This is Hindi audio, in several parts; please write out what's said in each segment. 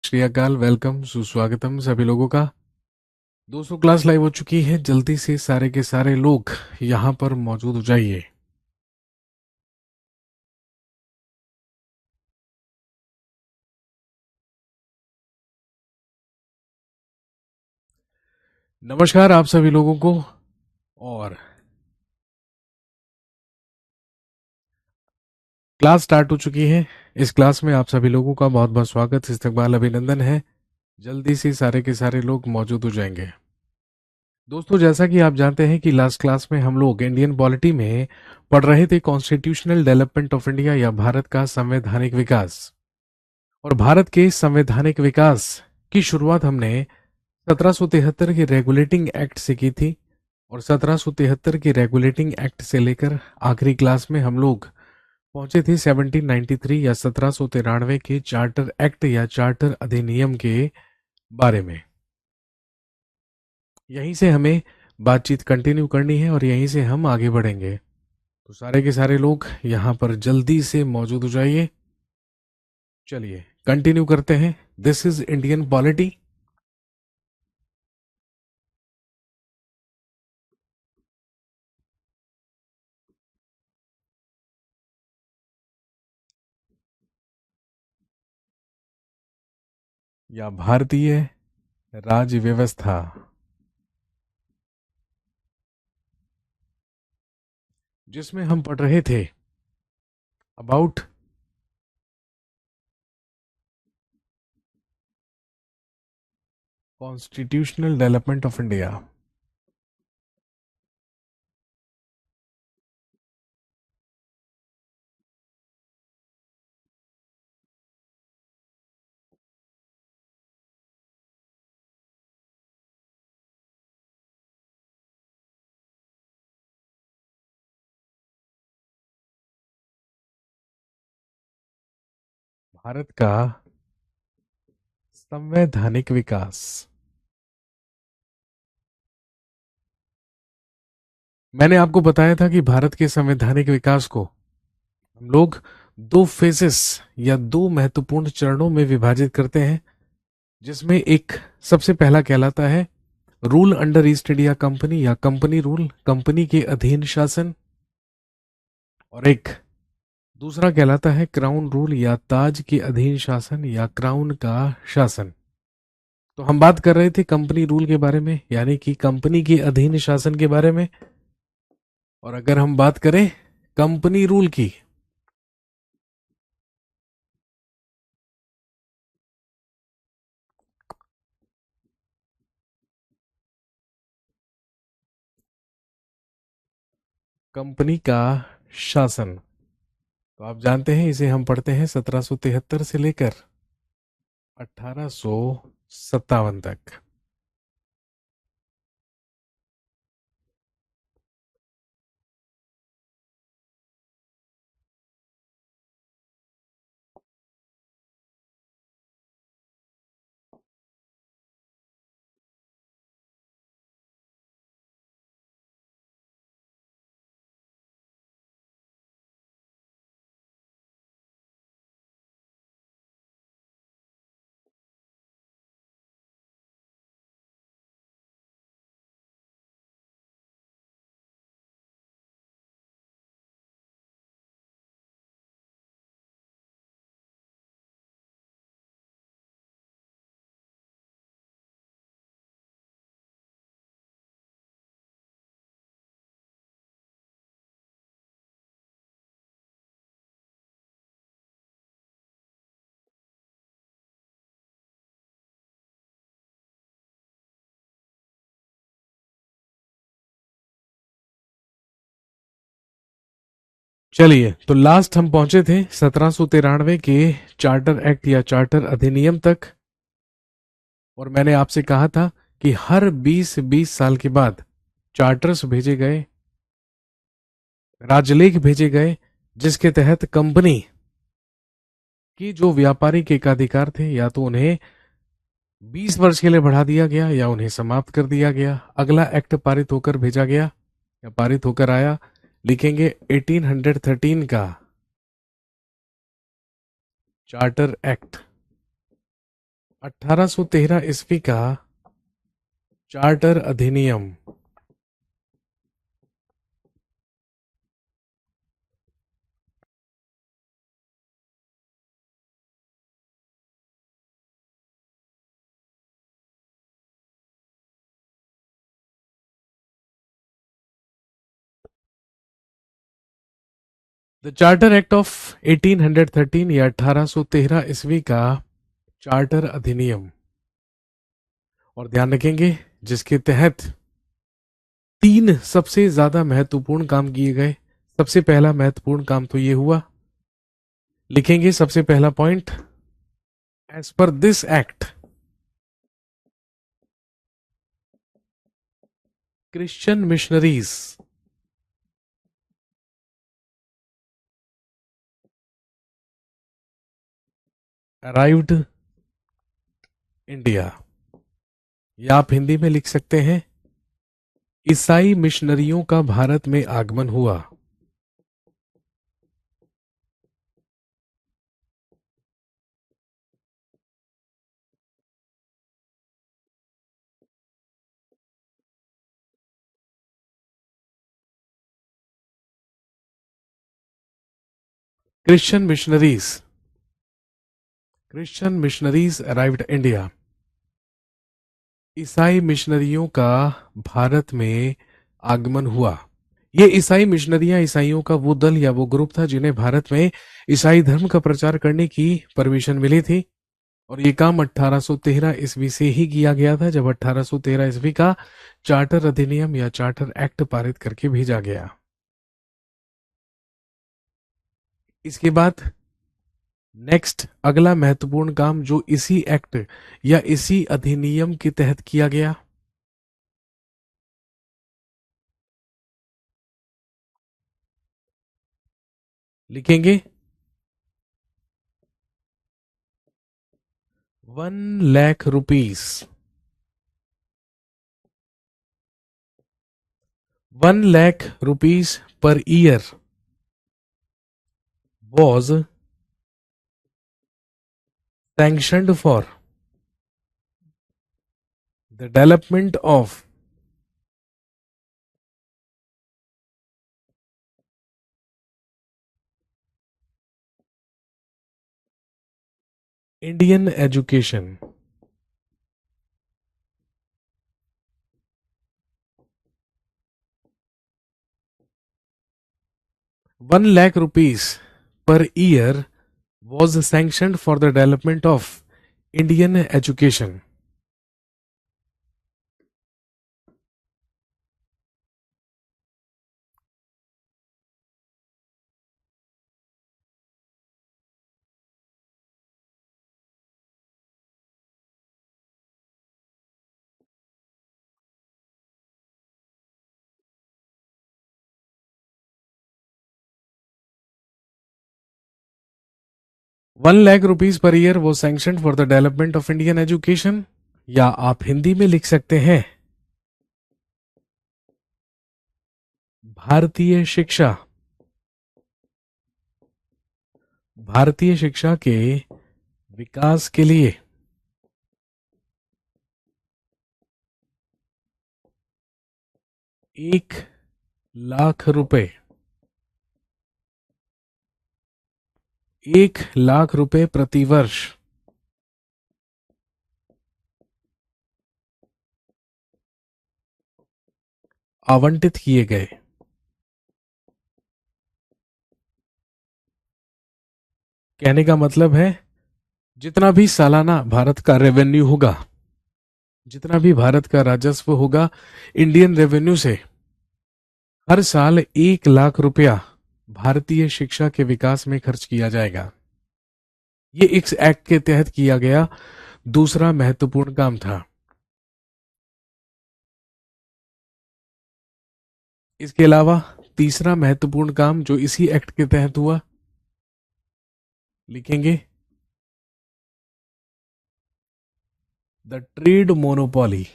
श्री अकाल। वेलकम, सुस्वागतम सभी लोगों का। दोस्तों, क्लास लाइव हो चुकी है। जल्दी से सारे के सारे लोग यहाँ पर मौजूद हो जाइए। नमस्कार आप सभी लोगों को। और क्लास स्टार्ट हो चुकी है। इस क्लास में आप सभी लोगों का बहुत बहुत स्वागत, इस्तकबाल, अभिनंदन है। जल्दी से सारे के सारे लोग मौजूद हो जाएंगे। दोस्तों, जैसा कि आप जानते हैं कि लास्ट क्लास में हम लोग इंडियन पॉलिटी में पढ़ रहे थे कॉन्स्टिट्यूशनल डेवलपमेंट ऑफ इंडिया या भारत का संवैधानिक विकास। और भारत के संवैधानिक विकास की शुरुआत हमने 1773 के रेगुलेटिंग एक्ट से की थी। और 1773 के रेगुलेटिंग एक्ट से लेकर आखिरी क्लास में हम लोग पहुंचे थे 1793 या 1793 के चार्टर एक्ट या चार्टर अधिनियम के बारे में। यहीं से हमें बातचीत कंटिन्यू करनी है और यहीं से हम आगे बढ़ेंगे। तो सारे के सारे लोग यहाँ पर जल्दी से मौजूद हो जाइए। चलिए कंटिन्यू करते हैं। This is Indian polity. या भारतीय राज्य व्यवस्था, जिसमें हम पढ़ रहे थे about constitutional development of India. Bharat का संवैधानिक विकास। मैंने आपको बताया था कि भारत के संवैधानिक विकास को हम लोग दो फेजेस या दो महत्वपूर्ण चरणों में विभाजित करते हैं, जिसमें एक सबसे पहला कहलाता है rule under east India company या कंपनी रूल, कंपनी के अधीन शासन। और एक दूसरा कहलाता है क्राउन रूल या ताज के अधीन शासन या क्राउन का शासन। तो हम बात कर रहे थे कंपनी रूल के बारे में, यानी कि कंपनी के अधीन शासन के बारे में। और अगर हम बात करें कंपनी रूल की, कंपनी का शासन, तो आप जानते हैं इसे हम पढ़ते हैं 1773 से लेकर 1857 तक। चलिए, तो लास्ट हम पहुंचे थे 1793 के चार्टर एक्ट या चार्टर अधिनियम तक। और मैंने आपसे कहा था कि हर 20-20 साल के बाद चार्टर्स भेजे गए, राजलेख भेजे गए, जिसके तहत कंपनी की जो व्यापारिक एकाधिकार थे या तो उन्हें 20 वर्ष के लिए बढ़ा दिया गया या उन्हें समाप्त कर दिया गया। अगला एक्ट पारित होकर भेजा गया या पारित होकर आया, लिखेंगे 1813 का चार्टर एक्ट। 1813 ईस्वी का चार्टर अधिनियम। द चार्टर एक्ट ऑफ 1813 या 1813 ईस्वी का चार्टर अधिनियम। और ध्यान रखेंगे जिसके तहत तीन सबसे ज्यादा महत्वपूर्ण काम किए गए। सबसे पहला महत्वपूर्ण काम तो ये हुआ, लिखेंगे सबसे पहला point, as per this act Christian missionaries arrived India. या आप हिंदी में लिख सकते हैं, ईसाई मिशनरियों का भारत में आगमन हुआ। Christian missionaries arrived India. ईसाई मिशनरियों का भारत में आगमन हुआ। ये ईसाई मिशनरियां, ईसाइयों का वो दल या वो ग्रुप था जिन्हें भारत में ईसाई धर्म का प्रचार करने की परमिशन मिली थी। और ये काम 1813 ईस्वी से ही किया गया था, जब 1813 ईस्वी का चार्टर अधिनियम या चार्टर एक्ट पारित करके भेजा गया। इसके बाद नेक्स्ट अगला महत्वपूर्ण काम जो इसी एक्ट या इसी अधिनियम के तहत किया गया, लिखेंगे 1 lakh rupees. 1 lakh rupees per year was sanctioned for the development of Indian education। 1 lakh rupees per year was sanctioned for the development of Indian education। 1 lakh rupees per year वो sanction for the development of Indian education. या आप हिंदी में लिख सकते हैं, भारतीय शिक्षा। भारतीय शिक्षा के विकास के लिए 1 लाख रुपए, 1 लाख रुपए प्रतिवर्ष आवंटित किए गए। कहने का मतलब है, जितना भी सालाना भारत का रेवेन्यू होगा, जितना भी भारत का राजस्व होगा इंडियन रेवेन्यू से, हर साल 1 लाख रुपया भारतीय शिक्षा के विकास में खर्च किया जाएगा। ये इस एक्ट के तहत किया गया दूसरा महत्वपूर्ण काम था। इसके अलावा तीसरा महत्वपूर्ण काम जो इसी एक्ट के तहत हुआ, लिखेंगे the trade monopoly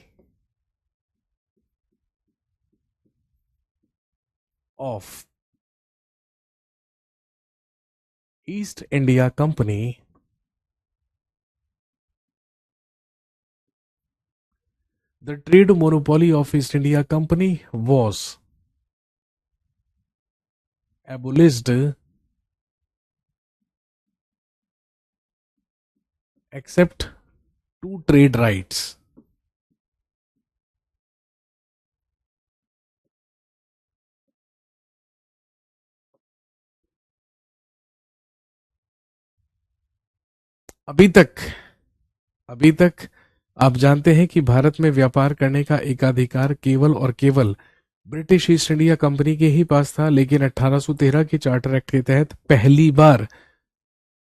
of east India company the trade monopoly of east India company was abolished except two trade rights. अभी तक अभी तक आप जानते हैं कि भारत में व्यापार करने का एकाधिकार केवल और केवल ब्रिटिश ईस्ट इंडिया कंपनी के ही पास था, लेकिन 1813 के चार्टर एक्ट के तहत पहली बार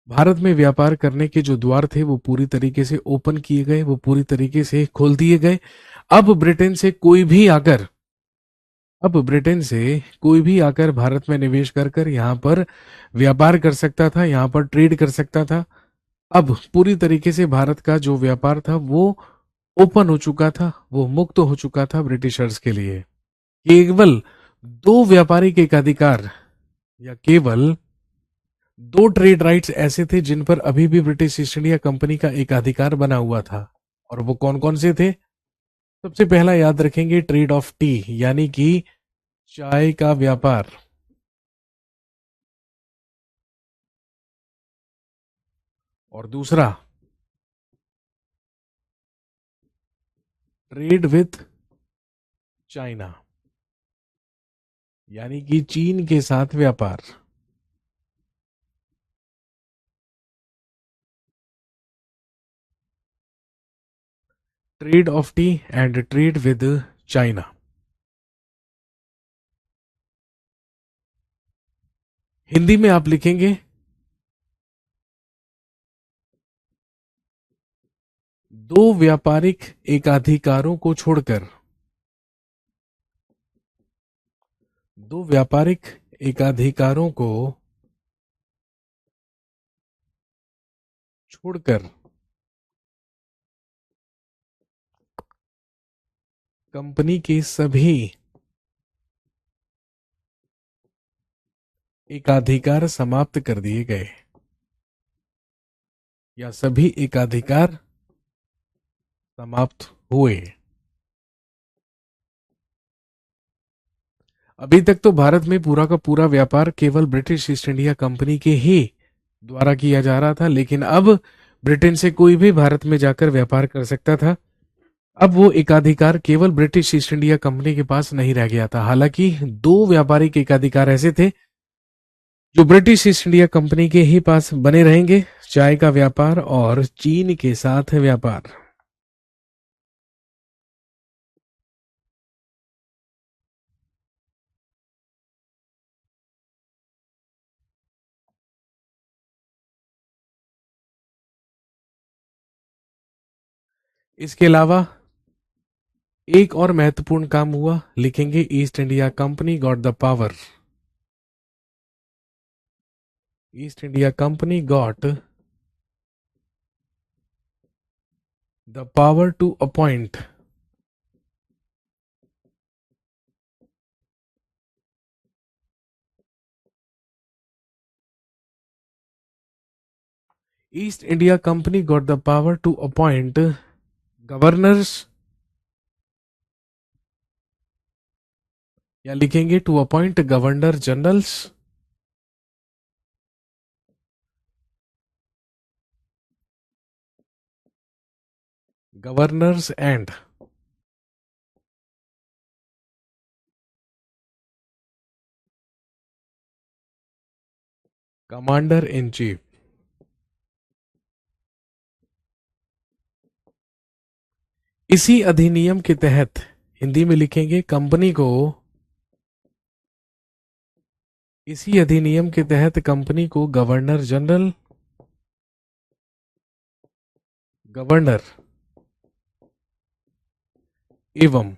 भारत में व्यापार करने के जो द्वार थे वो पूरी तरीके से ओपन किए गए, वो पूरी तरीके से खोल दिए गए। अब ब्रिटेन से कोई भी आकर अब ब्रिटेन से कोई भी आकर भारत में निवेश कर कर यहाँ पर व्यापार कर सकता था, यहाँ पर ट्रेड कर सकता था। अब पूरी तरीके से भारत का जो व्यापार था वो ओपन हो चुका था, वो मुक्त हो चुका था ब्रिटिशर्स के लिए। केवल दो व्यापारिक एकाधिकार या केवल दो ट्रेड राइट्स ऐसे थे जिन पर अभी भी ब्रिटिश ईस्ट इंडिया कंपनी का एकाधिकार बना हुआ था। और वो कौन कौन से थे? सबसे पहला याद रखेंगे ट्रेड ऑफ टी, यानी कि चाय का व्यापार। और दूसरा ट्रेड विथ चाइना, यानी कि चीन के साथ व्यापार। Trade off T and trade with China. Hindi में आप लिखेंगे दो व्यापारिक एकाधिकारों को छोड़कर, दो व्यापारिक एकाधिकारों को छोड़कर कंपनी के सभी एकाधिकार समाप्त कर दिए गए, या सभी एकाधिकार समाप्त हुए। अभी तक तो भारत में पूरा का पूरा व्यापार केवल ब्रिटिश ईस्ट इंडिया कंपनी के ही द्वारा किया जा रहा था, लेकिन अब ब्रिटेन से कोई भी भारत में जाकर व्यापार कर सकता था। अब वो एकाधिकार केवल ब्रिटिश ईस्ट इंडिया कंपनी के पास नहीं रह गया था। हालांकि दो व्यापारिक एकाधिकार ऐसे थे जो ब्रिटिश ईस्ट इंडिया कंपनी के ही पास बने रहेंगे, चाय का व्यापार और चीन के साथ व्यापार। इसके अलावा एक और महत्वपूर्ण काम हुआ, लिखेंगे East India Company got the power. East India Company got the power to appoint East India Company got the power to appoint governors, या लिखेंगे to appoint governor generals, governors and commander in chief. इसी अधिनियम के तहत हिंदी में लिखेंगे कंपनी को, इसी अधिनियम के तहत कंपनी को गवर्नर जनरल, गवर्नर एवं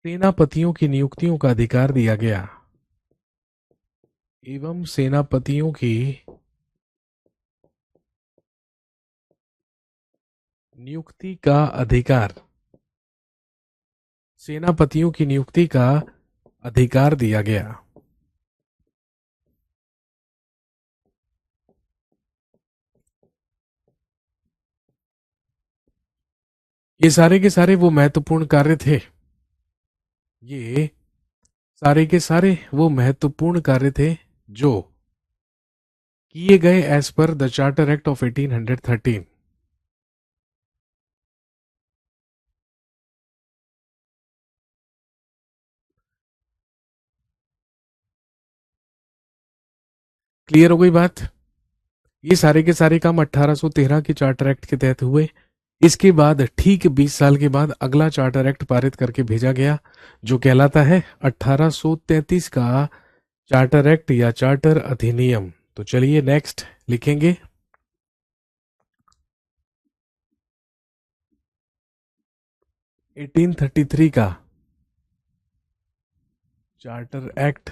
सेनापतियों की नियुक्तियों का अधिकार दिया गया, एवं सेनापतियों की नियुक्ति का अधिकार, सेनापतियों की नियुक्ति का अधिकार दिया गया। ये सारे के सारे वो महत्वपूर्ण कार्य थे, ये सारे के सारे वो महत्वपूर्ण कार्य थे जो किए गए as per the charter act of 1813। Clear हो गई बात? ये सारे के सारे काम 1813 के चार्टर एक्ट के तहत हुए। इसके बाद ठीक 20 साल के बाद अगला चार्टर एक्ट पारित करके भेजा गया, जो कहलाता है 1833 का चार्टर एक्ट या चार्टर अधिनियम। तो चलिए नेक्स्ट लिखेंगे। एटीन थर्टी थ्री का चार्टर एक्ट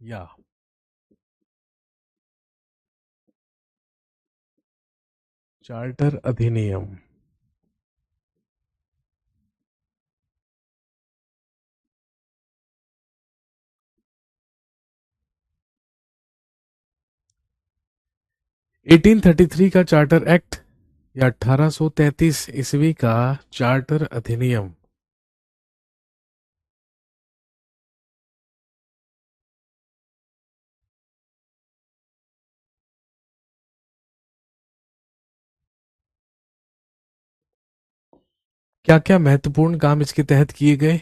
या चार्टर अधिनियम। एटीन थर्टी थ्री का चार्टर एक्ट या 1833 ईस्वी का चार्टर अधिनियम। क्या क्या महत्वपूर्ण काम इसके तहत किए गए?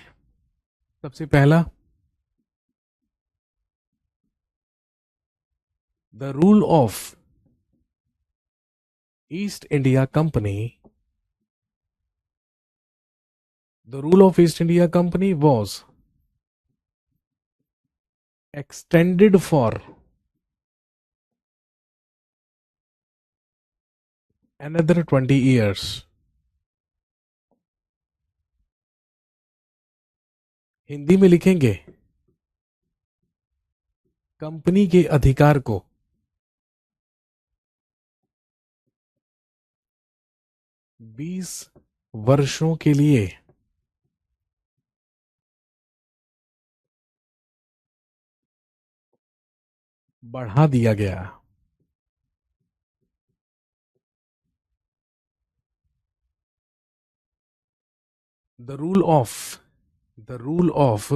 सबसे पहला, the rule of east India company, the rule of east India company was extended for another 20 years। Hindi में लिखेंगे, कंपनी के अधिकार को 20 वर्षों के लिए बढ़ा दिया गया। The rule of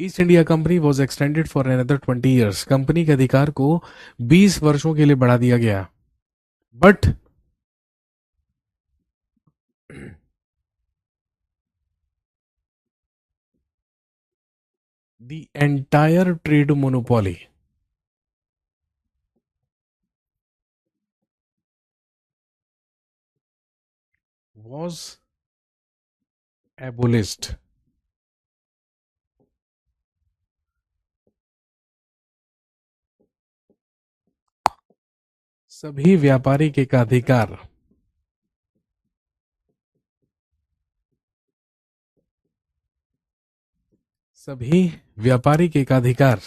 east India company was extended for another 20 years. Company के अधिकार को 20 वर्षों के लिए बढ़ा दिया गया। But the entire trade monopoly was abolished. सभी व्यापारी के एकाधिकार सभी व्यापारिक एकाधिकार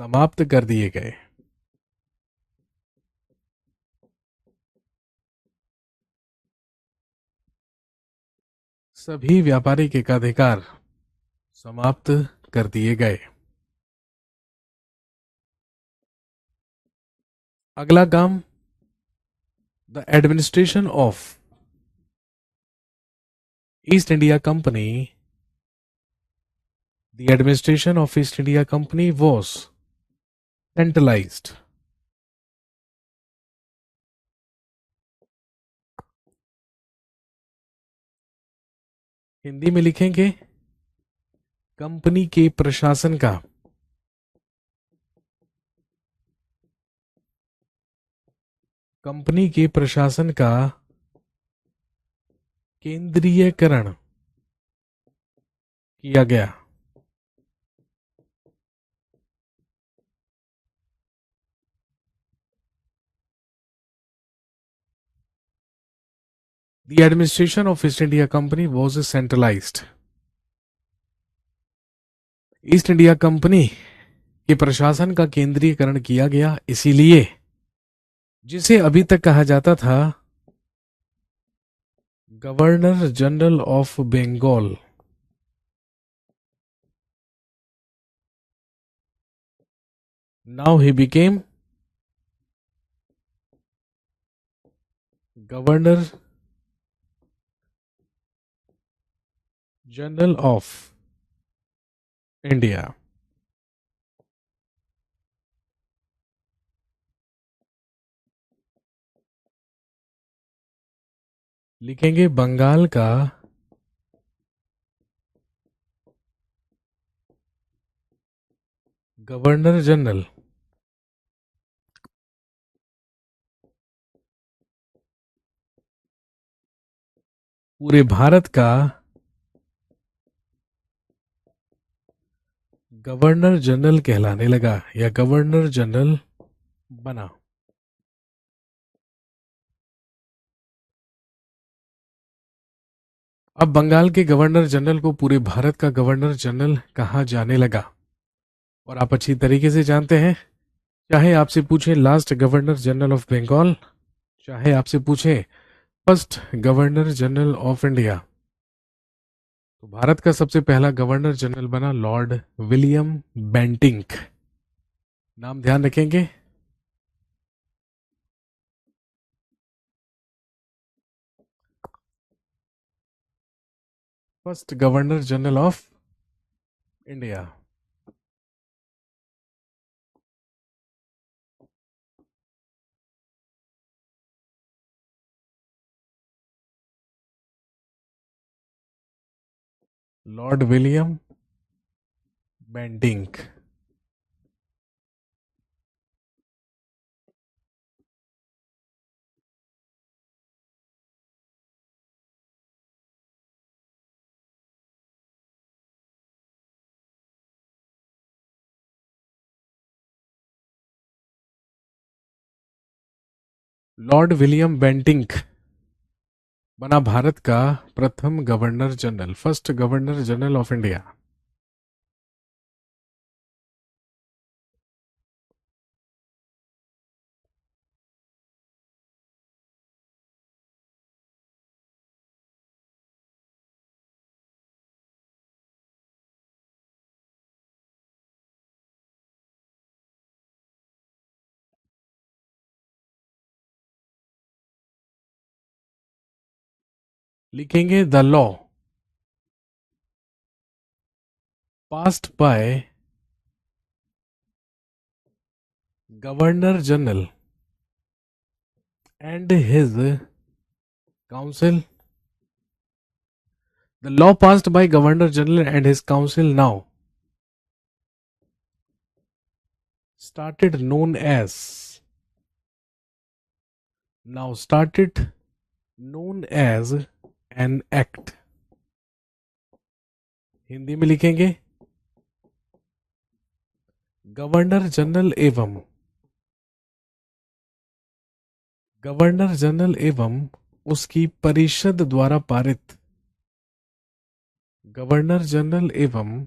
समाप्त कर दिए गए। सभी व्यापारिक एकाधिकार समाप्त कर दिए गए। अगला काम, the administration of east India company, the administration of east India company was centralised. Hindi में लिखेंगे, कंपनी के प्रशासन का कंपनी के प्रशासन का केंद्रीयकरण किया गया। The administration of East India Company was centralized। East India company के प्रशासन का केंद्रीयकरण किया गया, इसीलिए जिसे अभी तक कहा जाता था governor general of Bengal, now he became governor general of India. लिखेंगे बंगाल का गवर्नर जनरल। पूरे भारत का गवर्नर जनरल कहलाने लगा या गवर्नर जनरल बना। अब बंगाल के गवर्नर जनरल को पूरे भारत का गवर्नर जनरल कहा जाने लगा। और आप अच्छी तरीके से जानते हैं, चाहे आपसे पूछे last governor general of Bengal, चाहे आपसे पूछे first governor general of India, तो भारत का सबसे पहला गवर्नर जनरल बना लॉर्ड विलियम बेंटिंक। नाम ध्यान रखेंगे। First governor general of India. Lord William Bentinck. Lord William Bentinck बना भारत का प्रथम governor general, first governor general of India. लिखेंगे the law passed by governor general and his council. The law passed by Governor General and his council started known as an act. Hindi में लिखेंगे गवर्नर जनरल एवं उसकी परिषद द्वारा पारित, गवर्नर जनरल एवं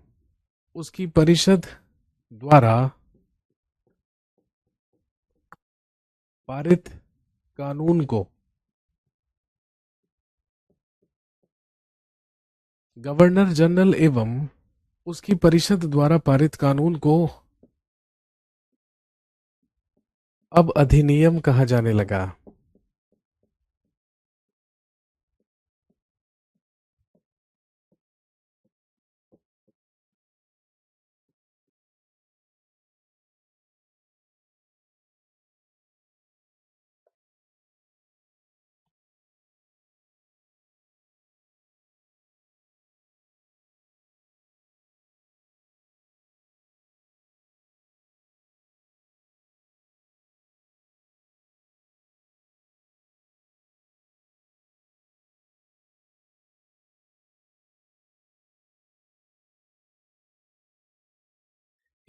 उसकी परिषद द्वारा पारित कानून को, गवर्नर जनरल एवं उसकी परिषद द्वारा पारित कानून को अब अधिनियम कहा जाने लगा।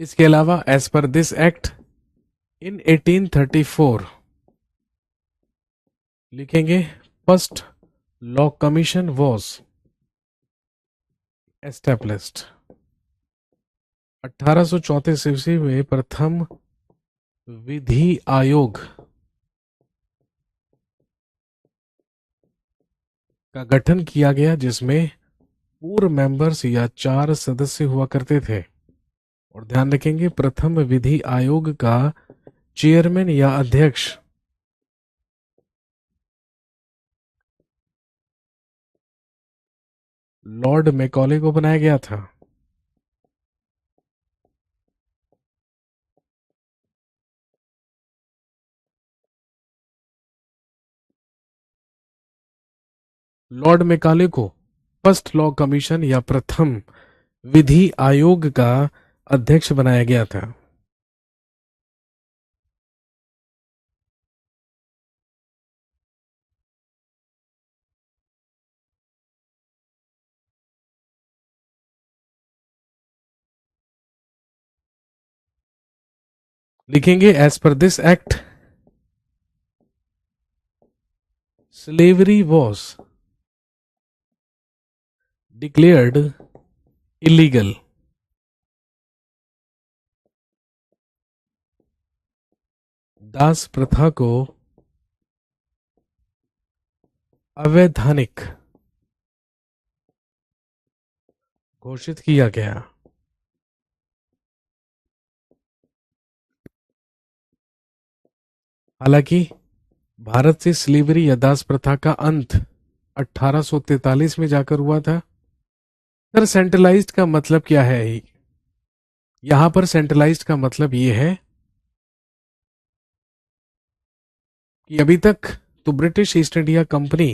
इसके अलावा as per this act in 1834 लिखेंगे first law commission was established. 1834 ईस्वी में प्रथम विधि आयोग का गठन किया गया, जिसमें पूर्व मेंबर्स या 4 सदस्य हुआ करते थे। और ध्यान रखेंगे प्रथम विधि आयोग का चेयरमैन या अध्यक्ष लॉर्ड मैकॉले को बनाया गया था? लॉर्ड मैकाले को फर्स्ट लॉ कमीशन या प्रथम विधि आयोग का अध्यक्ष बनाया गया था? लिखेंगे as per this act slavery was declared illegal. दास प्रथा को अवैधानिक घोषित किया गया। हालांकि भारत से स्लेवरी या दास प्रथा का अंत 1843 में जाकर हुआ था। सर सेंट्रलाइज्ड का मतलब क्या है? यहां पर सेंट्रलाइज्ड का मतलब यह है कि अभी तक तो British east India company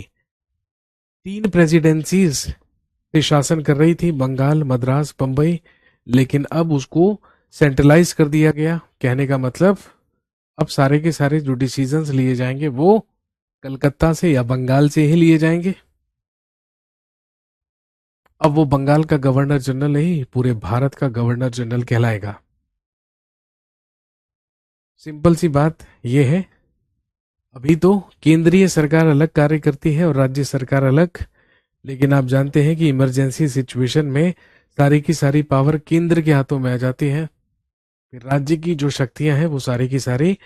3 presidencies से शासन कर रही थी, बंगाल, मद्रास, बंबई, लेकिन अब उसको सेंट्रलाइज कर दिया गया। कहने का मतलब अब सारे के सारे जो डिसीजंस लिए जाएंगे वो कलकत्ता से या बंगाल से ही लिए जाएंगे। अब वो बंगाल का गवर्नर जनरल नहीं, पूरे भारत का गवर्नर जनरल कहलाएगा। सिंपल सी बात यह है, अभी तो केंद्रीय सरकार अलग कार्य करती है और राज्य सरकार अलग, लेकिन आप जानते हैं कि इमरजेंसी सिचुएशन में सारी की सारी पावर केंद्र के हाथों में आ जाती है। फिर राज्य की जो शक्तियां हैं वो सारी की सारी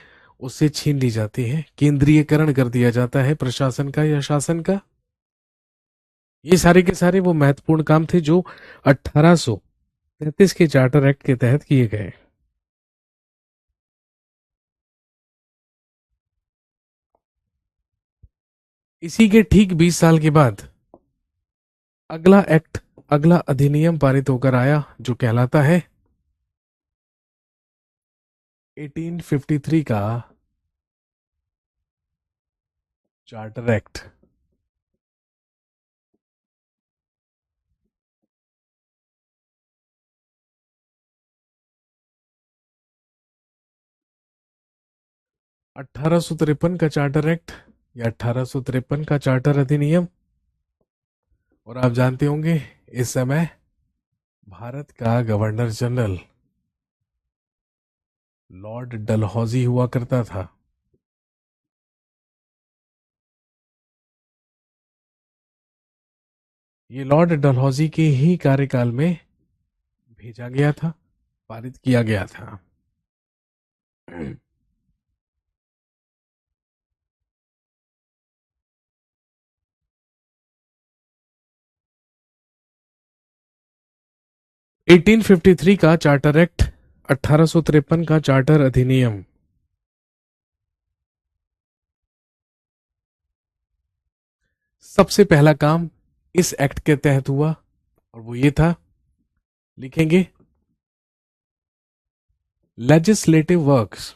उससे छीन ली जाती हैं, केंद्रीयकरण कर दिया जाता है प्रशासन का या शासन का। ये सारे के सारे वो महत्वपूर्ण काम थे जो 1833 के चार्टर एक्ट के तहत किए गए। इसी के ठीक 20 साल के बाद अगला एक्ट, अगला अधिनियम पारित होकर आया जो कहलाता है 1853 का चार्टर एक्ट। अठारह सौ तिरपन का चार्टर एक्ट या 1853 का चार्टर अधिनियम। और आप जानते होंगे इस समय भारत का गवर्नर जनरल लॉर्ड डलहौजी हुआ करता था। ये लॉर्ड डलहौजी के ही कार्यकाल में भेजा गया था, पारित किया गया था। 1853 का चार्टर एक्ट, 1853 का चार्टर अधिनियम। सबसे पहला काम इस एक्ट के तहत हुआ और वो ये था, लिखेंगे legislative works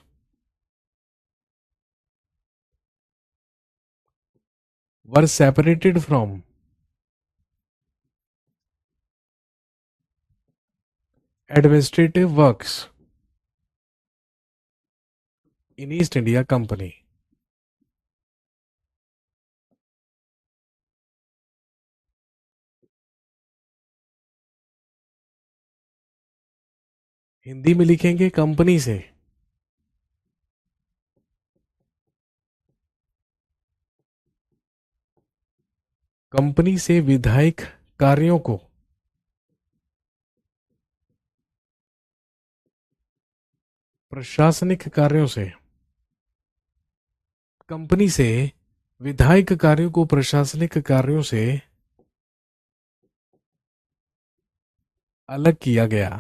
were separated from administrative works in east India company. Hindi में लिखेंगे कंपनी से विधायक कार्यों को प्रशासनिक कार्यों से, कंपनी से विधायक कार्यों को प्रशासनिक कार्यों से अलग किया गया।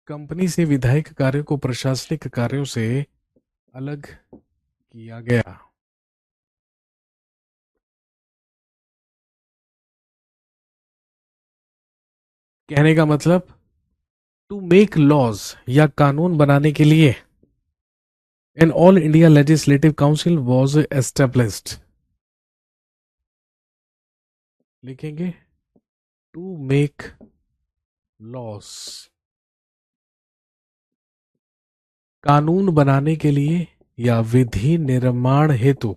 कंपनी से विधायक कार्यों को प्रशासनिक कार्यों से अलग किया गया। कहने का मतलब टू मेक लॉज या कानून बनाने के लिए an all India legislative council was established. लिखेंगे टू मेक लॉस, कानून बनाने के लिए या विधि निर्माण हेतु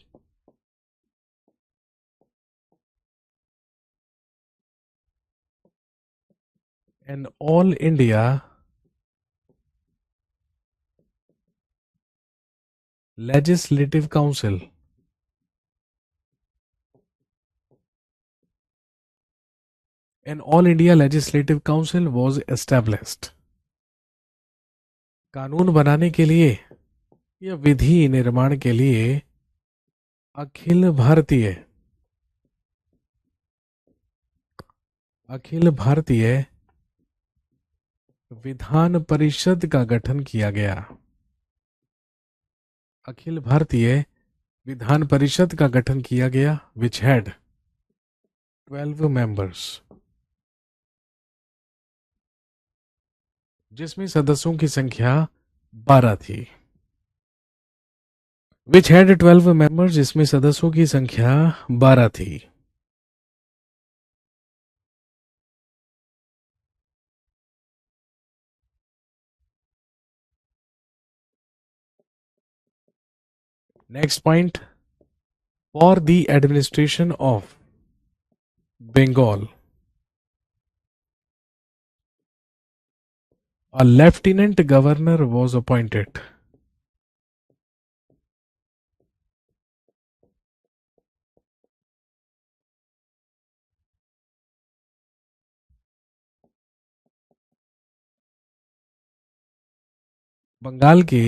an all India legislative council an all India legislative council was established. कानून बनाने के लिए या विधि निर्माण के लिए अखिल भारतीय विधान परिषद का गठन किया गया। अखिल भारतीय विधान परिषद का गठन किया गया विच हैड 12 मेंबर्स, जिसमें सदस्यों की संख्या 12 थी। विच हैड 12 मेंबर्स, जिसमें सदस्यों की संख्या 12 थी। Next point, for the administration of Bengal a lieutenant governor was appointed। Bengal के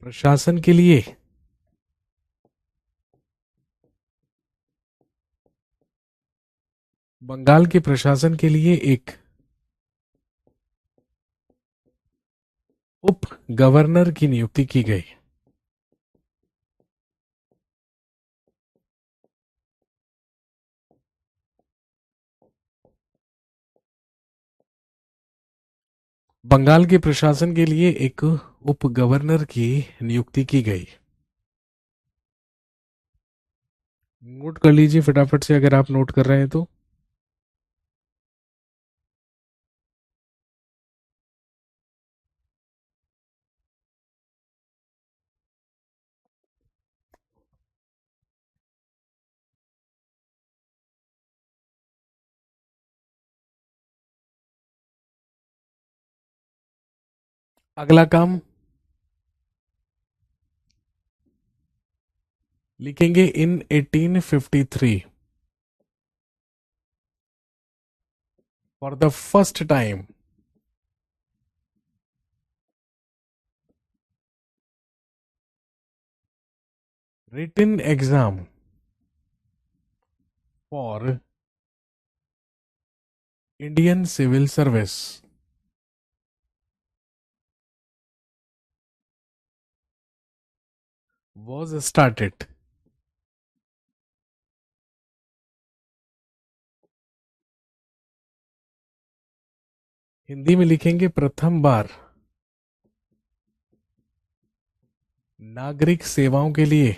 प्रशासन के लिए एक उप गवर्नर की नियुक्ति की गई। बंगाल के प्रशासन के लिए एक उप गवर्नर की नियुक्ति की गई। नोट कर लीजिए फटाफट से अगर आप नोट कर रहे हैं तो। अगला काम लिखेंगे इन 1853 for the first time written exam for Indian Civil Service was started। Hindi में लिखेंगे प्रथम बार नागरिक सेवाओं के लिए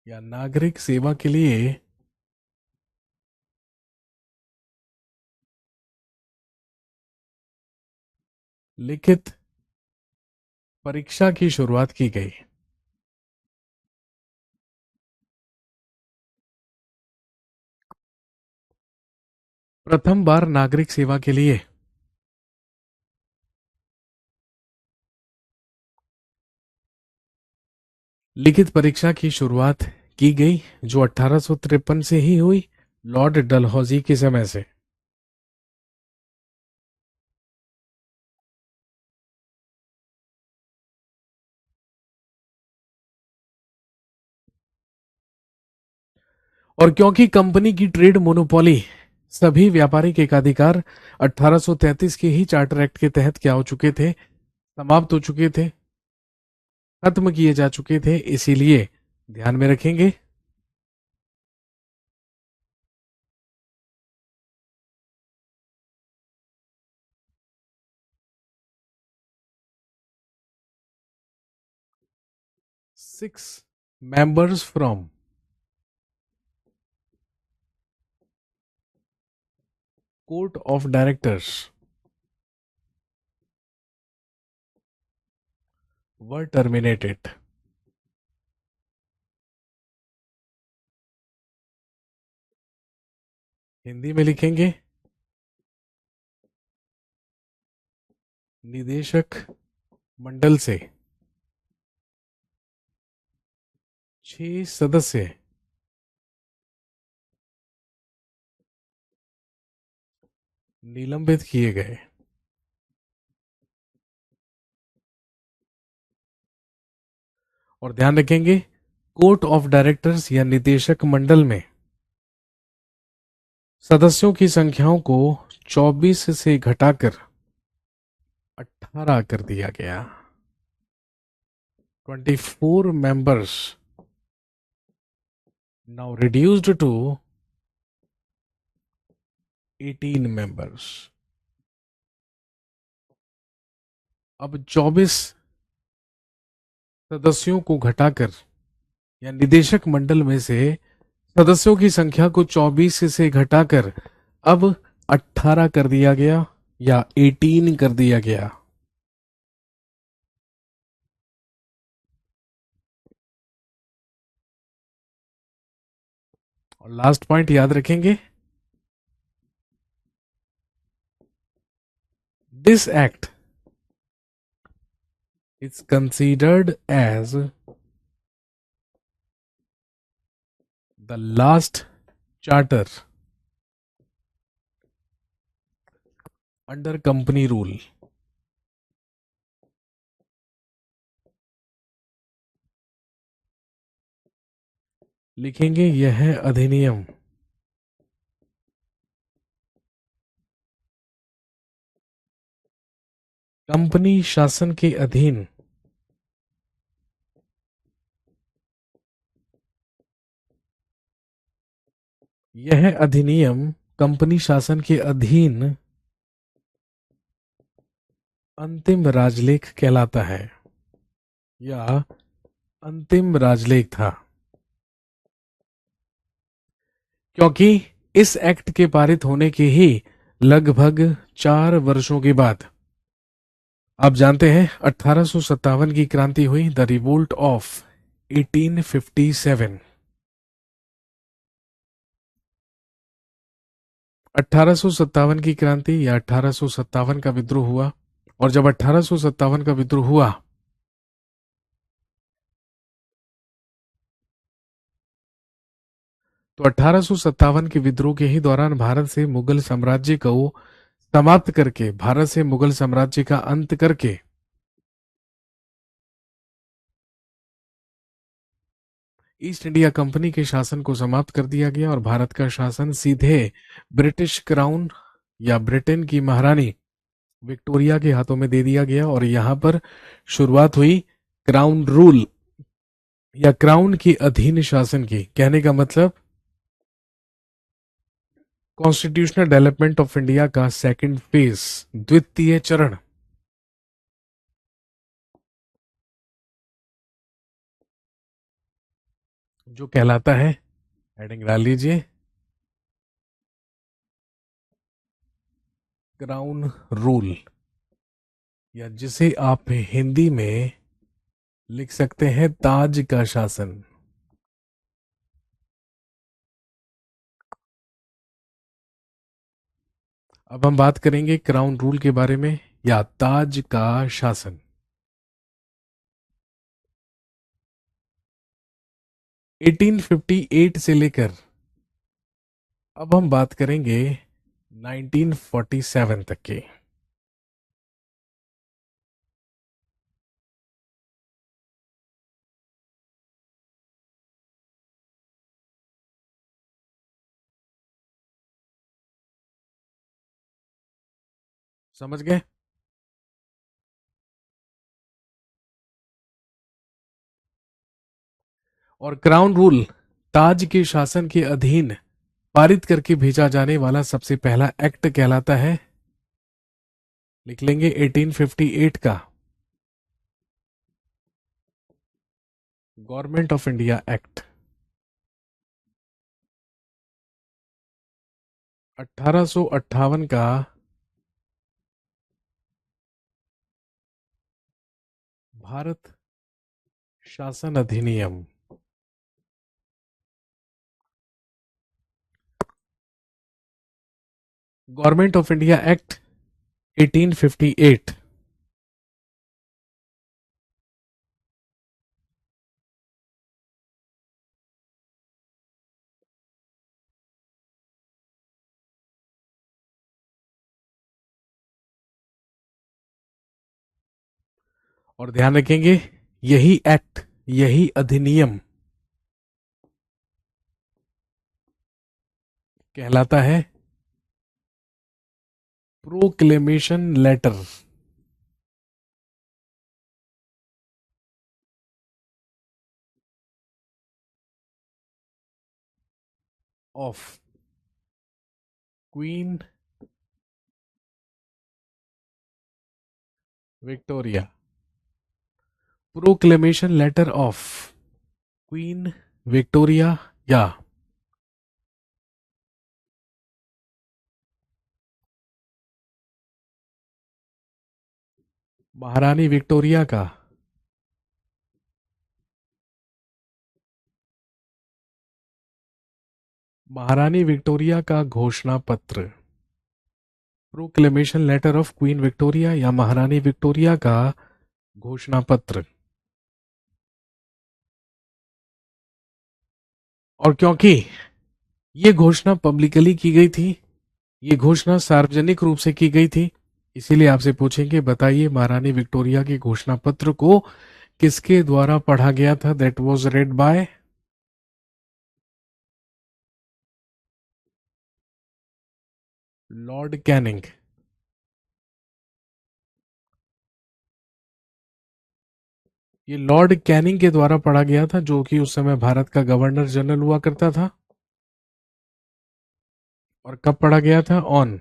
या नागरिक सेवा के लिए लिखित परीक्षा की शुरुआत की गई। प्रथम बार नागरिक सेवा के लिए लिखित परीक्षा की शुरुआत की गई, जो 1853 से ही हुई, लॉर्ड डलहौजी के समय से। और क्योंकि कंपनी की ट्रेड मोनोपोली सभी व्यापारिक एकाधिकार 1833 के ही चार्टर एक्ट के तहत क्या हो चुके थे, समाप्त हो चुके थे, खत्म किए जा चुके थे, इसीलिए ध्यान में रखेंगे 6 members from court of directors were terminated. Hindi में लिखेंगे निदेशक मंडल से 6 सदस्य निलंबित किए गए। और ध्यान रखेंगे कोर्ट ऑफ डायरेक्टर्स या निदेशक मंडल में सदस्यों की संख्याओं को 24 से घटाकर 18 कर दिया गया। 24 members now reduced to 18 members। अब 24 सदस्यों को घटाकर या निदेशक मंडल में से सदस्यों की संख्या को 24 से घटाकर अब 18 कर दिया गया या 18 कर दिया गया। और लास्ट पॉइंट याद रखेंगे, this act is considered as the last charter under company rule. लिखेंगे यह अधिनियम कंपनी शासन के अधीन यह अधिनियम कंपनी शासन के अधीन अंतिम राजलेख कहलाता है या अंतिम राजलेख था, क्योंकि इस एक्ट के पारित होने के ही लगभग 4 वर्षों के बाद आप जानते हैं 1857 की क्रांति हुई, द रिवोल्ट ऑफ 1857। 1857 की क्रांति या 1857 का विद्रोह हुआ। और जब 1857 का विद्रोह हुआ तो 1857 के विद्रोह के ही दौरान भारत से मुगल साम्राज्य को समाप्त करके, भारत से मुगल साम्राज्य का अंत करके ईस्ट इंडिया कंपनी के शासन को समाप्त कर दिया गया और भारत का शासन सीधे ब्रिटिश क्राउन या ब्रिटेन की महारानी विक्टोरिया के हाथों में दे दिया गया। और यहां पर शुरुआत हुई क्राउन रूल या क्राउन के अधीन शासन की। कहने का मतलब कॉन्स्टिट्यूशनल डेवलपमेंट ऑफ इंडिया का सेकंड फेज, द्वितीय चरण, जो कहलाता है, हेडिंग डाल लीजिए, क्राउन रूल, या जिसे आप हिंदी में लिख सकते हैं ताज का शासन। अब हम बात करेंगे क्राउन रूल के बारे में या ताज का शासन। 1858 से लेकर अब हम बात करेंगे 1947 तक के। समझ गए? और क्राउन रूल ताज के शासन के अधीन पारित करके भेजा जाने वाला सबसे पहला एक्ट कहलाता है, लिख लेंगे 1858 का गवर्नमेंट ऑफ इंडिया एक्ट 1858 का भारत शासन अधिनियम। Government of India act 1858। और ध्यान रखेंगे, यही एक्ट, यही अधिनियम कहलाता है proclamation letter of Queen Victoria. Proclamation letter of Queen Victoria या महारानी विक्टोरिया का घोषणा पत्र। Proclamation letter of Queen Victoria या महारानी विक्टोरिया का घोषणा पत्र। और क्योंकि ये घोषणा पब्लिकली की गई थी, ये घोषणा सार्वजनिक रूप से की गई थी, इसीलिए आपसे पूछेंगे, बताइए महारानी विक्टोरिया के घोषणा पत्र को किसके द्वारा पढ़ा गया था? That was read by Lord Canning. ये लॉर्ड कैनिंग के द्वारा पढ़ा गया था, जो कि उस समय भारत का गवर्नर जनरल हुआ करता था। और कब पढ़ा गया था? ऑन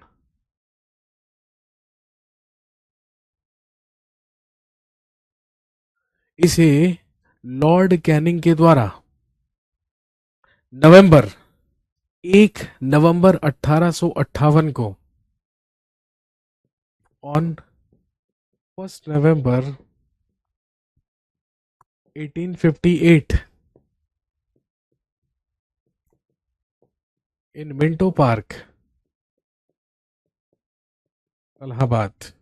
इसे लॉर्ड कैनिंग के द्वारा नवंबर 1 नवंबर 1858 को, on 1 November 1858 in Minto park, Allahabad.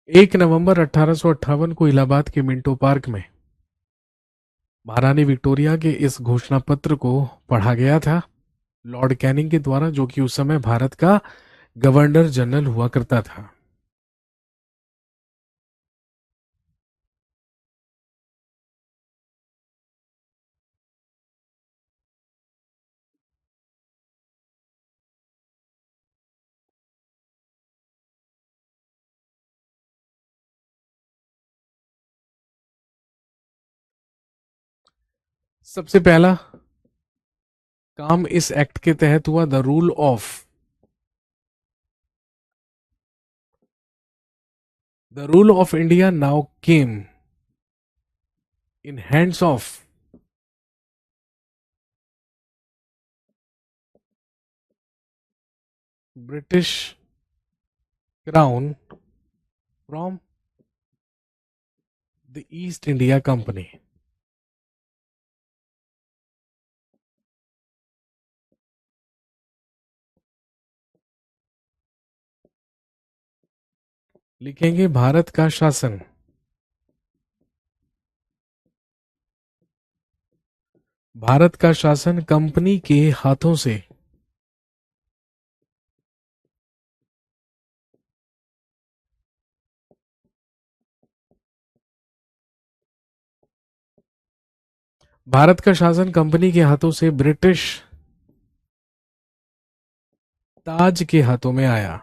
1 नवंबर 1858 को इलाहाबाद के मिंटो पार्क में महारानी विक्टोरिया के इस घोषणा पत्र को पढ़ा गया था लॉर्ड कैनिंग के द्वारा, जो कि उस समय भारत का गवर्नर जनरल हुआ करता था। सबसे पहला काम इस एक्ट के तहत हुआ, the rule of India now came in hands of British crown from the east India company. लिखेंगे भारत का शासन, भारत का शासन कंपनी के हाथों से भारत का शासन कंपनी के हाथों से ब्रिटिश ताज के हाथों में आया।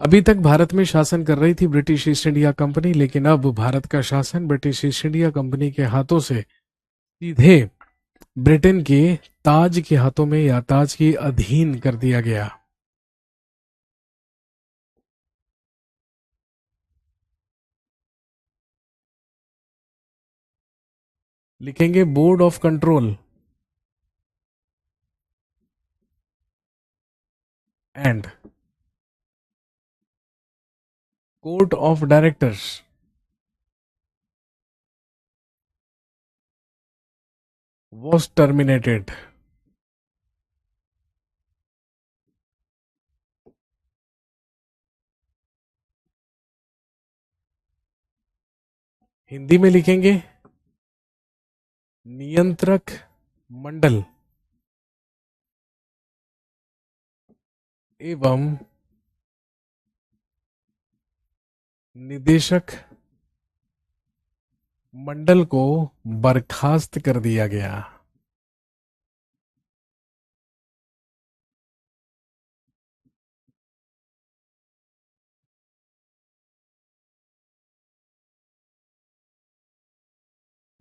अभी तक भारत में शासन कर रही थी ब्रिटिश ईस्ट इंडिया कंपनी, लेकिन अब भारत का शासन ब्रिटिश ईस्ट इंडिया कंपनी के हाथों से सीधे ब्रिटेन के ताज के हाथों में या ताज के अधीन कर दिया गया। लिखेंगे board of control and court of directors was terminated। Hindi में लिखेंगे नियंत्रक मंडल एवं निदेशक मंडल को बर्खास्त कर दिया गया।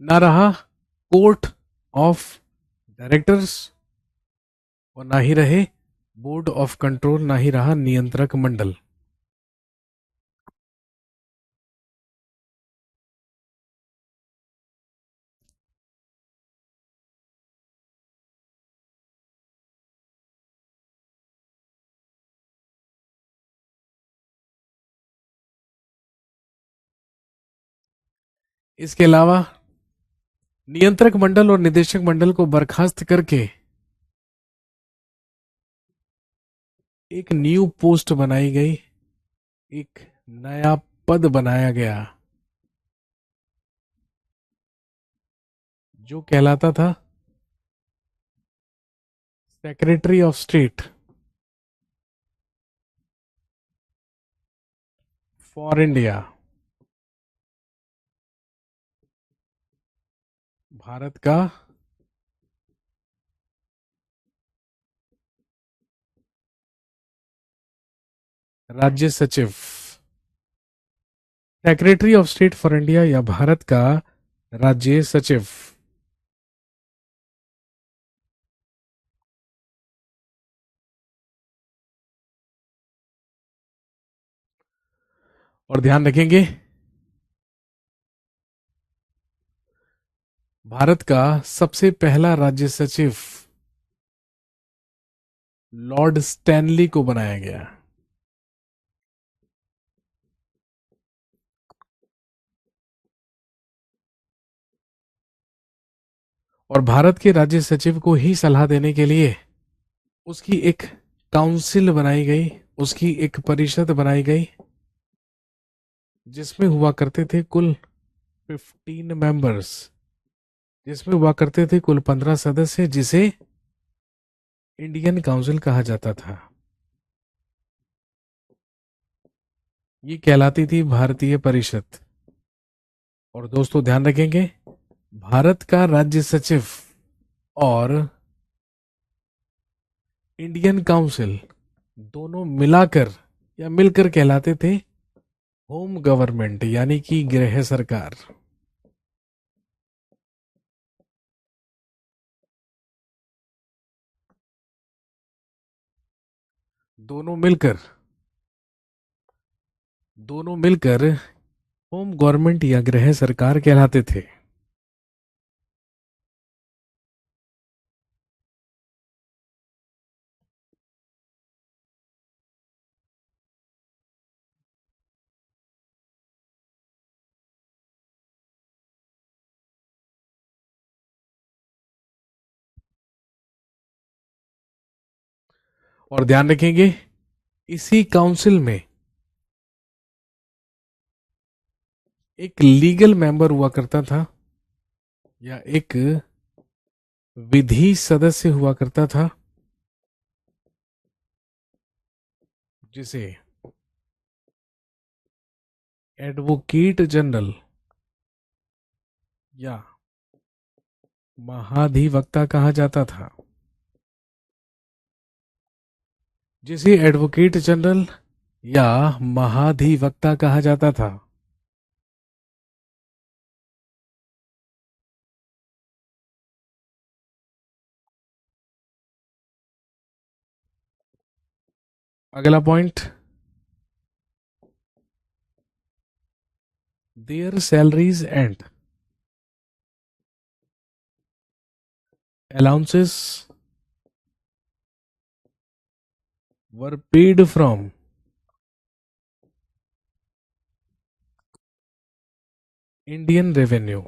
ना रहा कोर्ट ऑफ डायरेक्टर्स और ना ही रहे बोर्ड ऑफ कंट्रोल, ना ही रहा नियंत्रक मंडल। इसके अलावा नियंत्रक मंडल और निदेशक मंडल को बर्खास्त करके एक न्यू पोस्ट बनाई गई, एक नया पद बनाया गया जो कहलाता था secretary of state for India. Bharat का राज्य सचिव, secretary of state for India या भारत का राज्य सचिव। और ध्यान रखेंगे भारत का सबसे पहला राज्य सचिव लॉर्ड स्टैनली को बनाया गया। और भारत के राज्य सचिव को ही सलाह देने के लिए उसकी एक काउंसिल बनाई गई, उसकी एक परिषद बनाई गई जिसमें हुआ करते थे कुल 15 मेंबर्स, जिसमें हुआ करते थे कुल 15 सदस्य, जिसे इंडियन काउंसिल कहा जाता था। ये कहलाती थी भारतीय परिषद। और दोस्तों ध्यान रखेंगे भारत का राज्य सचिव और इंडियन काउंसिल दोनों मिलाकर या मिलकर कहलाते थे होम गवर्नमेंट, यानी कि गृह सरकार। दोनों मिलकर होम गवर्नमेंट या गृह सरकार कहलाते थे। और ध्यान रखेंगे इसी काउंसिल में एक लीगल मेंबर हुआ करता था या एक विधि सदस्य हुआ करता था जिसे एडवोकेट जनरल या महाधिवक्ता कहा जाता था। जिसे एडवोकेट जनरल या महाधिवक्ता कहा जाता था? अगला point, there salaries and allowances were paid from Indian revenue.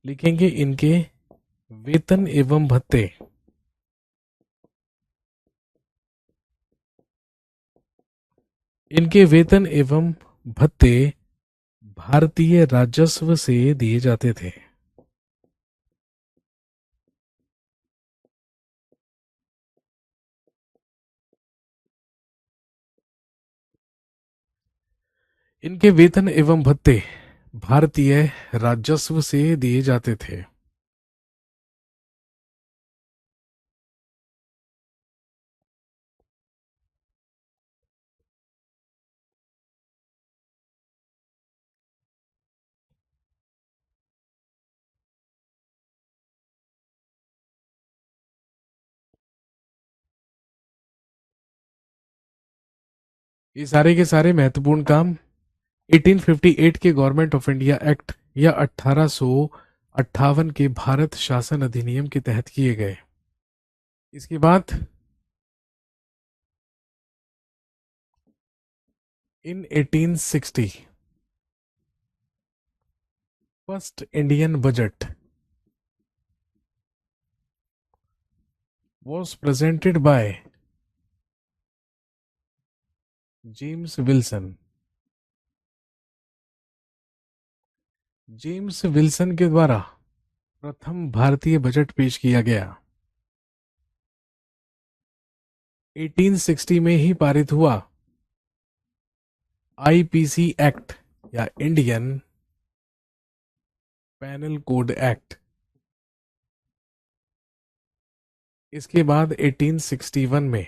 लिखेंगे इनके वेतन एवं भत्ते इनके वेतन एवं भत्ते भारतीय राजस्व से दिए जाते थे। इनके वेतन एवं भत्ते भारतीय राजस्व से दिए जाते थे। ये सारे के सारे महत्वपूर्ण काम 1858 के गवर्नमेंट ऑफ इंडिया एक्ट या 1858 के भारत शासन अधिनियम के तहत किए गए। इसके बाद इन 1860 first Indian budget was presented by James Wilson. James Wilson के द्वारा प्रथम भारतीय बजट पेश किया गया। 1860 में ही पारित हुआ आईपीसी एक्ट या इंडियन पैनल कोड एक्ट। इसके बाद 1861 में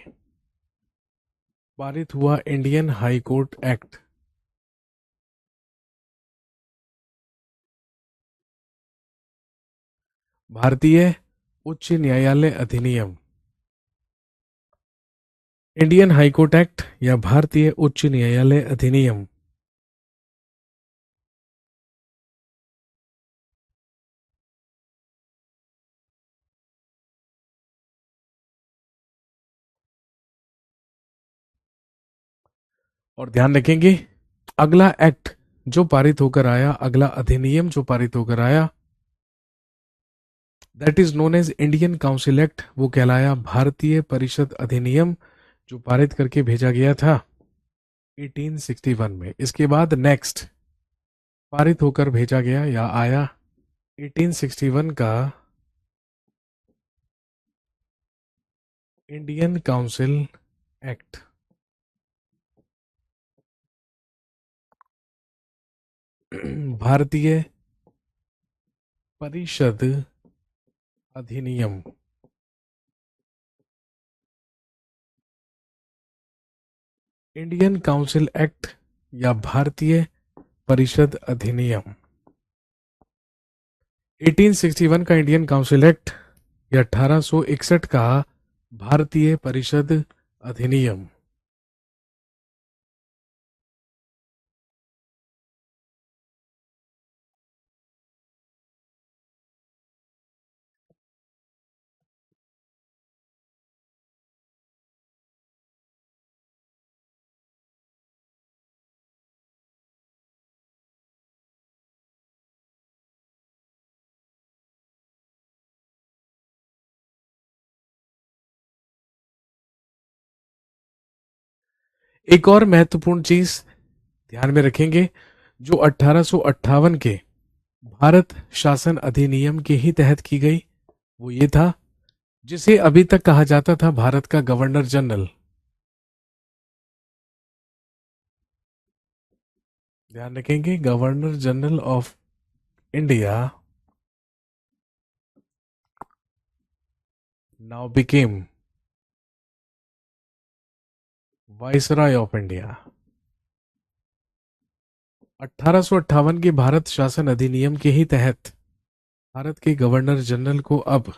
पारित हुआ इंडियन हाई कोर्ट एक्ट। भारतीय उच्च न्यायालय अधिनियम। इंडियन हाई कोर्ट एक्ट या भारतीय उच्च न्यायालय अधिनियम और ध्यान रखेंगे अगला एक्ट जो पारित होकर आया, अगला अधिनियम जो पारित होकर आया, that is known as Indian council act. वो कहलाया भारतीय परिषद अधिनियम, जो पारित करके भेजा गया था 1861 में। इसके बाद नेक्स्ट पारित होकर भेजा गया या आया 1861 का इंडियन काउंसिल एक्ट। भारतीय परिषद अधिनियम। इंडियन काउंसिल एक्ट या भारतीय परिषद अधिनियम। 1861 का इंडियन काउंसिल एक्ट या 1861 का भारतीय परिषद अधिनियम। एक और महत्वपूर्ण चीज ध्यान में रखेंगे जो 1858 के भारत शासन अधिनियम के ही तहत की गई, वो ये था जिसे अभी तक कहा जाता था भारत का गवर्नर जनरल। ध्यान रखेंगे governor general of India now became viceroy of India. 1858 के भारत शासन अधिनियम के ही तहत भारत के गवर्नर जनरल को अब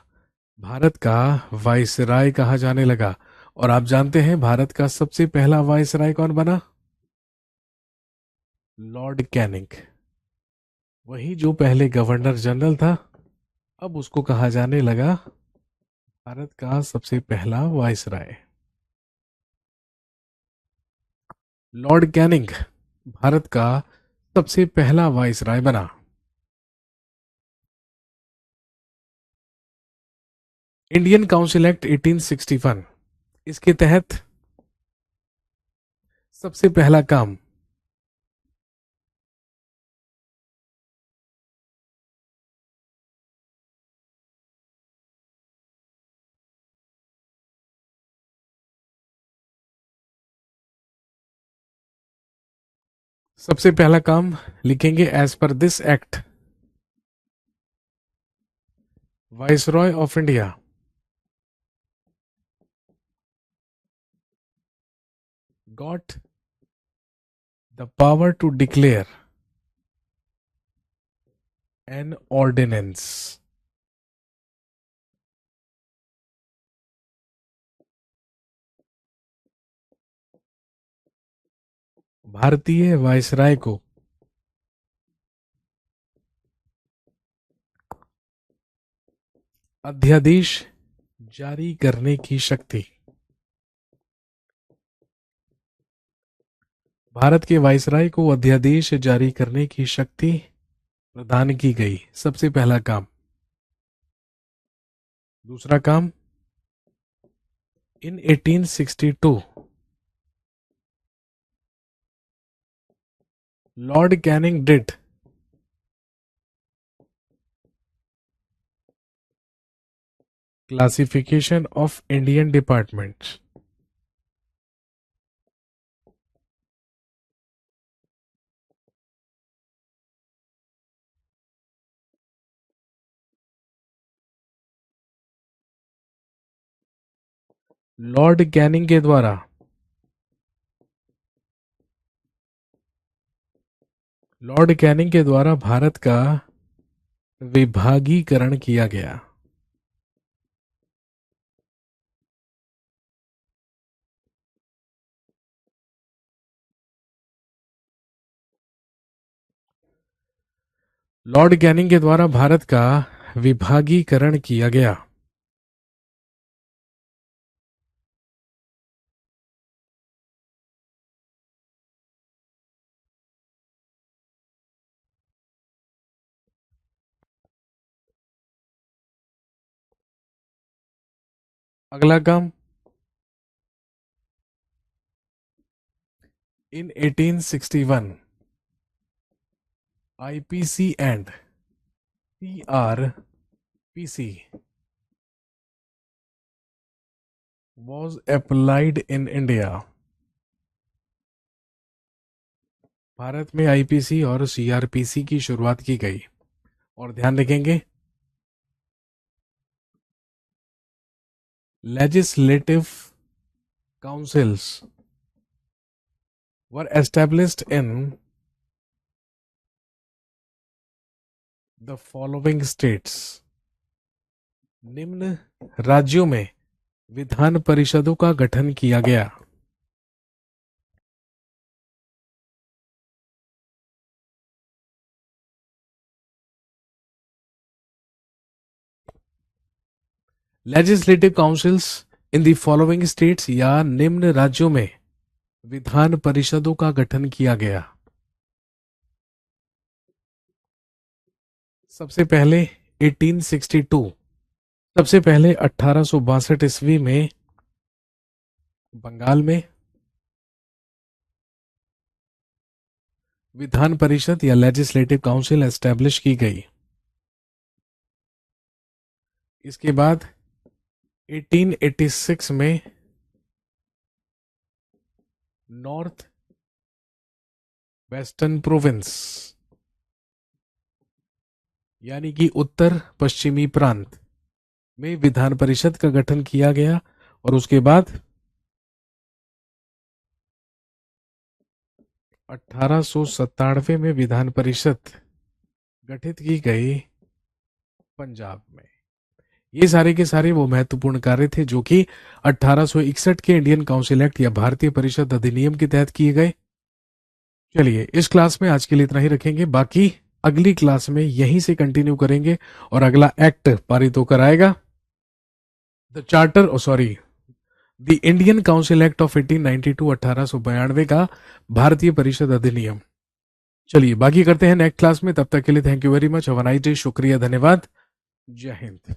भारत का वाइसराय कहा जाने लगा। और आप जानते हैं भारत का सबसे पहला वाइसराय कौन बना? Lord Canning. वही जो पहले गवर्नर जनरल था, अब उसको कहा जाने लगा भारत का सबसे पहला वाइसराय। लॉर्ड कैनिंग भारत का सबसे पहला वाइसराय बना। इंडियन काउंसिल एक्ट 1861, इसके तहत सबसे पहला काम। सबसे पहला काम लिखेंगे as per this act viceroy of India got the power to declare an ordinance. भारतीय वाइसराय को अध्यादेश जारी करने की शक्ति। भारत के वाइसराय को अध्यादेश जारी करने की शक्ति प्रदान की गई। सबसे पहला काम। दूसरा काम, इन 1862 Lord Canning did classification of Indian departments. Lord Canning के द्वारा भारत का विभागीकरण किया गया। लॉर्ड कैनिंग के द्वारा भारत का विभागीकरण किया गया। अगला काम, इन 1861 IPC and CrPC was applied in India. Bharat में आईपीसी और सीआरपीसी की शुरुआत की गई। और ध्यान रखेंगे, legislative councils were established in the following states. निम्न राज्यों में विधान परिषदों का गठन किया गया। Legislative councils in the following states, या निम्न राज्यों में विधान परिषदों का गठन किया गया। सबसे पहले 1862, सबसे पहले 1862 ईस्वी में बंगाल में विधान परिषद या लेजिस्लेटिव काउंसिल एस्टेब्लिश की गई। इसके बाद 1886 में नॉर्थ वेस्टर्न प्रोविंस, यानी कि उत्तर पश्चिमी प्रांत में विधान परिषद का गठन किया गया और उसके बाद 1897 में विधान परिषद गठित की गई पंजाब में। ये सारे के सारे वो महत्वपूर्ण कार्य थे जो कि 1861 के इंडियन काउंसिल एक्ट या भारतीय परिषद अधिनियम के तहत किए गए। चलिए इस क्लास में आज के लिए इतना ही रखेंगे, बाकी अगली क्लास में यहीं से कंटिन्यू करेंगे और अगला एक्ट पारित होकर आएगा, the charter sorry the Indian council act of 1892 1892 का भारतीय परिषद अधिनियम। चलिए बाकी करते हैं नेक्स्ट क्लास में, तब तक के लिए thank you very much, have a nice day, शुक्रिया, धन्यवाद, जय हिंद।